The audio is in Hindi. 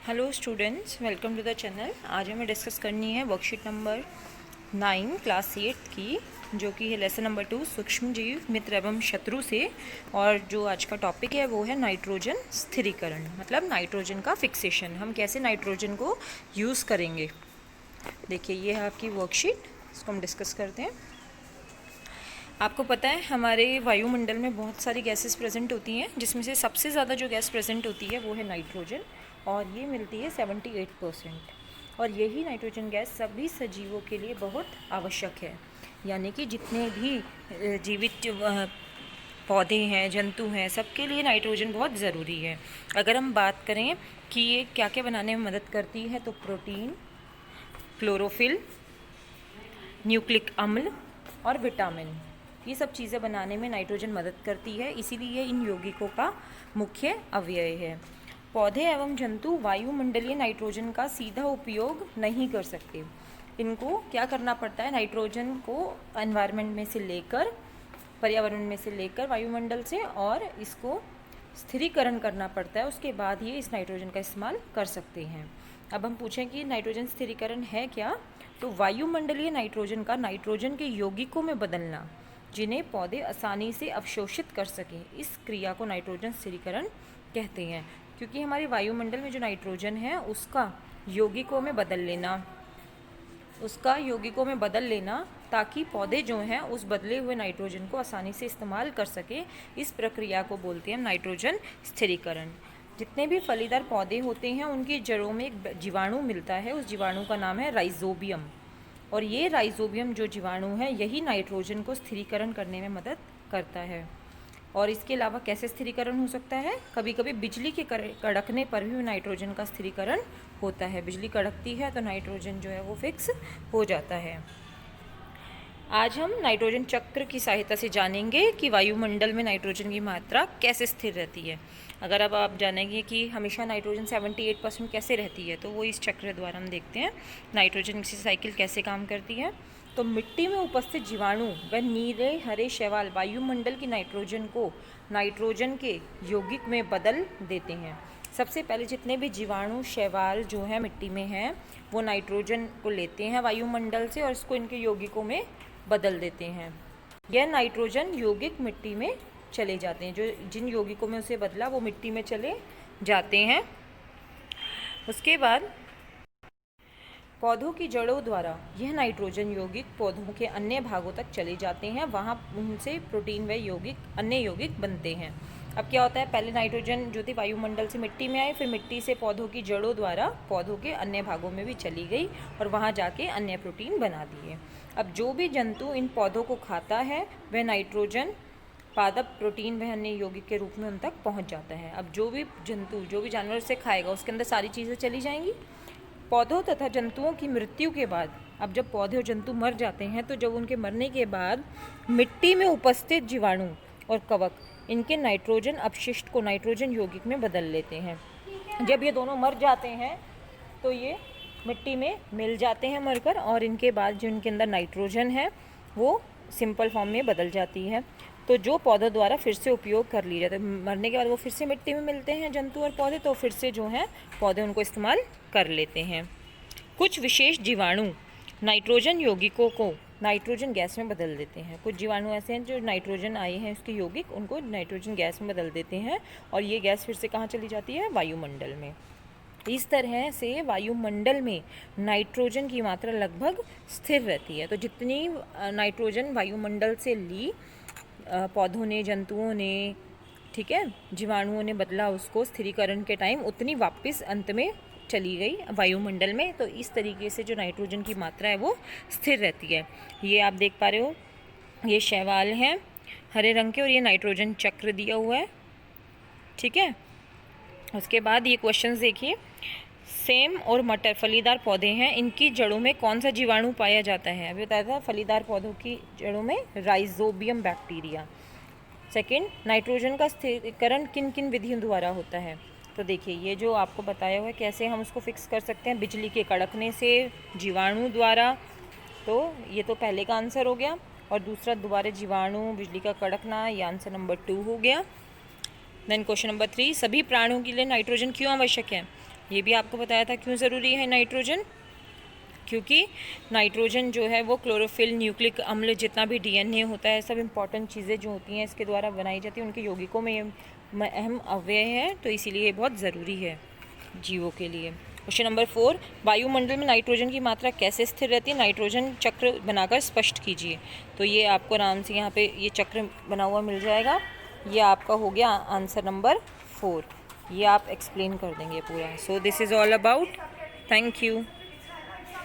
Hello students, welcome to the channel. आज हमें डिस्कस करनी है वर्कशीट नंबर 9 क्लास 8 की, जो कि है लेसन नंबर 2 सूक्ष्म जीव मित्र एवं शत्रु से। और जो आज का टॉपिक है वो है नाइट्रोजन स्थिरीकरण, मतलब नाइट्रोजन का फिक्सेशन। हम कैसे नाइट्रोजन को यूज़ करेंगे। देखिए, ये है आपकी वर्कशीट, इसको हम डिस्कस करते हैं। आपको पता है हमारे वायुमंडल में बहुत सारी गैसेस प्रेजेंट होती हैं, जिसमें से सबसे ज़्यादा जो गैस प्रेजेंट होती है वो है नाइट्रोजन, और ये मिलती है 78%। और यही नाइट्रोजन गैस सभी सजीवों के लिए बहुत आवश्यक है। यानी कि जितने भी जीवित पौधे हैं, जंतु हैं, सबके लिए नाइट्रोजन बहुत ज़रूरी है। अगर हम बात करें कि ये क्या क्या बनाने में मदद करती है, तो प्रोटीन, क्लोरोफिल, न्यूक्लिक अम्ल और विटामिन, ये सब चीज़ें बनाने में नाइट्रोजन मदद करती है। इसीलिए इन यौगिकों का मुख्य अवयव है। पौधे एवं जंतु वायुमंडलीय नाइट्रोजन का सीधा उपयोग नहीं कर सकते। इनको क्या करना पड़ता है, नाइट्रोजन को एनवायरनमेंट में से लेकर, पर्यावरण में से लेकर, वायुमंडल से, और इसको स्थिरीकरण करना पड़ता है। उसके बाद ये इस नाइट्रोजन का इस्तेमाल कर सकते हैं। अब हम पूछें कि नाइट्रोजन स्थिरीकरण है क्या, तो वायुमंडलीय नाइट्रोजन का नाइट्रोजन के यौगिकों में बदलना, जिन्हें पौधे आसानी से अवशोषित कर सकें, इस क्रिया को नाइट्रोजन स्थिरीकरण कहते हैं। क्योंकि हमारे वायुमंडल में जो नाइट्रोजन है उसका यौगिकों में बदल लेना, ताकि पौधे जो हैं उस बदले हुए नाइट्रोजन को आसानी से इस्तेमाल कर सके, इस प्रक्रिया को बोलते हैं नाइट्रोजन स्थिरीकरण। जितने भी फलीदार पौधे होते हैं उनकी जड़ों में एक जीवाणु मिलता है, उस जीवाणु का नाम है राइजोबियम। और ये राइजोबियम जो जीवाणु है, यही नाइट्रोजन को स्थिरीकरण करने में मदद करता है। और इसके अलावा कैसे स्थिरीकरण हो सकता है, कभी कभी बिजली के कड़कने पर भी नाइट्रोजन का स्थिरीकरण होता है। बिजली कड़कती है तो नाइट्रोजन जो है वो फिक्स हो जाता है। आज हम नाइट्रोजन चक्र की सहायता से जानेंगे कि वायुमंडल में नाइट्रोजन की मात्रा कैसे स्थिर रहती है। अगर अब आप जानेंगे कि हमेशा नाइट्रोजन 78% कैसे रहती है, तो वो इस चक्र द्वारा हम देखते हैं नाइट्रोजन की साइकिल कैसे काम करती है। तो मिट्टी में उपस्थित जीवाणु व नीले हरे शैवाल वायुमंडल की नाइट्रोजन को नाइट्रोजन के यौगिक में बदल देते हैं। सबसे पहले जितने भी जीवाणु, शैवाल जो है मिट्टी में हैं, वो नाइट्रोजन को लेते हैं वायुमंडल से और इसको इनके यौगिकों में बदल देते हैं। यह नाइट्रोजन यौगिक मिट्टी में चले जाते हैं, जो जिन यौगिकों में उसे बदला वो मिट्टी में चले जाते हैं। उसके बाद पौधों की जड़ों द्वारा यह नाइट्रोजन यौगिक पौधों के अन्य भागों तक चले जाते हैं, वहाँ उनसे प्रोटीन व अन्य यौगिक बनते हैं। अब क्या होता है, पहले नाइट्रोजन जो थी वायुमंडल से मिट्टी में आई, फिर मिट्टी से पौधों की जड़ों द्वारा पौधों के अन्य भागों में भी चली गई और वहाँ जाके अन्य प्रोटीन बना दिए। अब जो भी जंतु इन पौधों को खाता है वह नाइट्रोजन पादप प्रोटीन व अन्य यौगिक के रूप में उन तक पहुँच जाता है। अब जो भी जंतु, जो भी जानवर उसे खाएगा, उसके अंदर सारी चीज़ें चली जाएंगी। पौधों तथा जंतुओं की मृत्यु के बाद, अब जब पौधे और जंतु मर जाते हैं, तो जब उनके मरने के बाद मिट्टी में उपस्थित जीवाणु और कवक इनके नाइट्रोजन अपशिष्ट को नाइट्रोजन यौगिक में बदल लेते हैं। जब ये दोनों मर जाते हैं तो ये मिट्टी में मिल जाते हैं मरकर, और इनके बाद जो इनके अंदर नाइट्रोजन है वो सिंपल फॉर्म में बदल जाती है। तो जो पौधों द्वारा फिर से उपयोग कर लिया जाता है, मरने के बाद वो फिर से मिट्टी में मिलते हैं जंतु और पौधे, तो फिर से जो हैं पौधे उनको इस्तेमाल कर लेते हैं। कुछ विशेष जीवाणु नाइट्रोजन यौगिकों को नाइट्रोजन गैस में बदल देते हैं। कुछ जीवाणु ऐसे हैं जो नाइट्रोजन आए हैं उसके यौगिक, उनको नाइट्रोजन गैस में बदल देते हैं, और ये गैस फिर से कहाँ चली जाती है, वायुमंडल में। इस तरह से वायुमंडल में नाइट्रोजन की मात्रा लगभग स्थिर रहती है। तो जितनी नाइट्रोजन वायुमंडल से ली पौधों ने, जंतुओं ने, ठीक है, जीवाणुओं ने बदला उसको स्थिरीकरण के टाइम, उतनी वापस अंत में चली गई वायुमंडल में। तो इस तरीके से जो नाइट्रोजन की मात्रा है वो स्थिर रहती है। ये आप देख पा रहे हो, ये शैवाल हैं हरे रंग के, और ये नाइट्रोजन चक्र दिया हुआ है, ठीक है। उसके बाद ये क्वेश्चंस देखिए। सेम और मटर फलीदार पौधे हैं, इनकी जड़ों में कौन सा जीवाणु पाया जाता है। अभी बताया था फलीदार पौधों की जड़ों में राइजोबियम बैक्टीरिया। सेकंड, नाइट्रोजन का स्थिरीकरण किन किन विधियों द्वारा होता है। तो देखिए, ये जो आपको बताया हुआ है कैसे हम उसको फिक्स कर सकते हैं, बिजली के कड़कने से, जीवाणु द्वारा। तो ये तो पहले का आंसर हो गया, और दूसरा दोबारा जीवाणु, बिजली का कड़कना, ये आंसर नंबर 2 हो गया। देन क्वेश्चन नंबर 3, सभी प्राणियों के लिए नाइट्रोजन क्यों आवश्यक है। ये भी आपको बताया था क्यों ज़रूरी है नाइट्रोजन, क्योंकि नाइट्रोजन जो है वो क्लोरोफिल, न्यूक्लिक अम्ल, जितना भी डीएनए होता है, सब इंपॉर्टेंट चीज़ें जो होती हैं इसके द्वारा बनाई जाती हैं, उनके यौगिकों में ये अहम अवयव है, तो इसीलिए ये बहुत ज़रूरी है जीवों के लिए। क्वेश्चन नंबर 4, वायुमंडल में नाइट्रोजन की मात्रा कैसे स्थिर रहती है, नाइट्रोजन चक्र बनाकर स्पष्ट कीजिए। तो ये आपको आराम से यहाँ पे ये चक्र बना हुआ मिल जाएगा। ये आपका हो गया आंसर नंबर 4। ये आप एक्सप्लेन कर देंगे पूरा। So this is all about. Thank you.